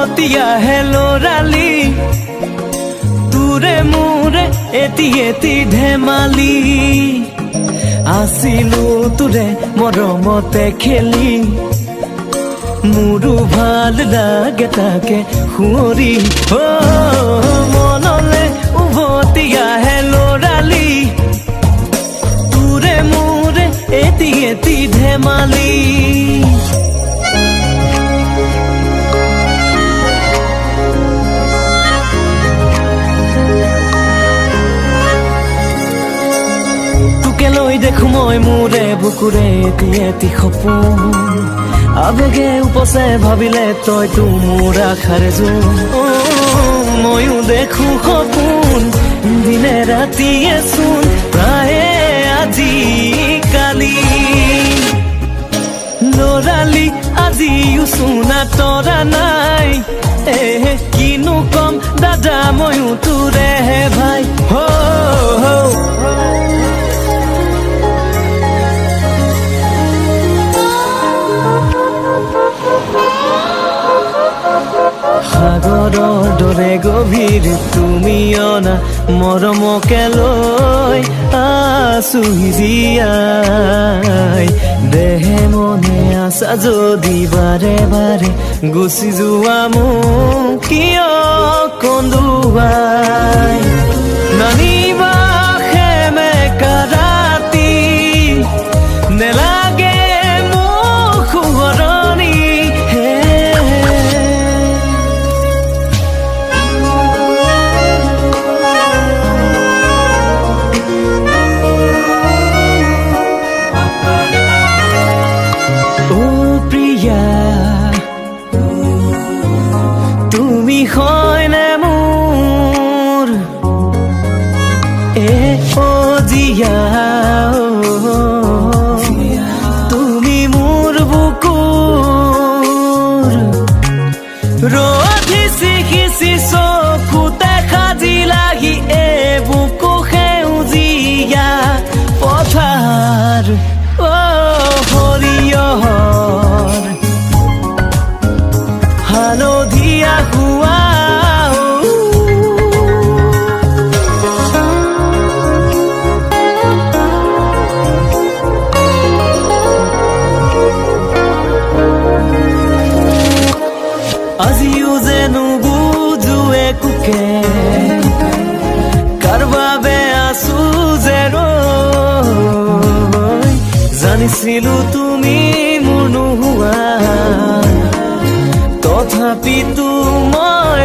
উভতিয়াহে লৰালি তোৰে মোৰে এটি ধেমালি আছিলো তোৰে মৰমতে খেলি মোৰো ভাল লাগে তাকে সুঁৱৰি মনলে উভতিয়াহে লৰালি তোৰে মোৰে এটি ধেমালি লৈ দেখো মই মোৰে বুকুৰে এটি সপোন আবেগে উপচে ভাবিলে তইতো মোৰ আশাৰ জোন ময়ো দেখো সপোন দিনে ৰাতিয়ে চোন প্ৰায়ে আজিকালি লৰালি আজিও চোনা তৰা নাই কিনো কম দাদা ময়ো তোৰে ভাই সাগৰৰ দৰে গভীৰ তুমি অনা মৰমকে লৈ আছো জীয়াই দেহে মনে আছা যদি বাৰে বাৰে গুচি যোৱা মোক কিয় কন্দুৱাই নানিবা সেমেকা ৰাতি নেলাগে মোক শুৱৰণি তুমি হয়নে মোৰ জীয়া তুমি মোৰ বুকুৰ ৰধি শিকিছি চকুতে সাজিলাহি বুকু সেউজীয়া পথাৰ সৰিয়হৰ হালধীয়া হোৱা আজিও যেনো বুজো একোকে কাৰ বাবে আছো যে ৰৈ জানিছিলো তুমি মোৰ নোহোৱা তথাপিতো মই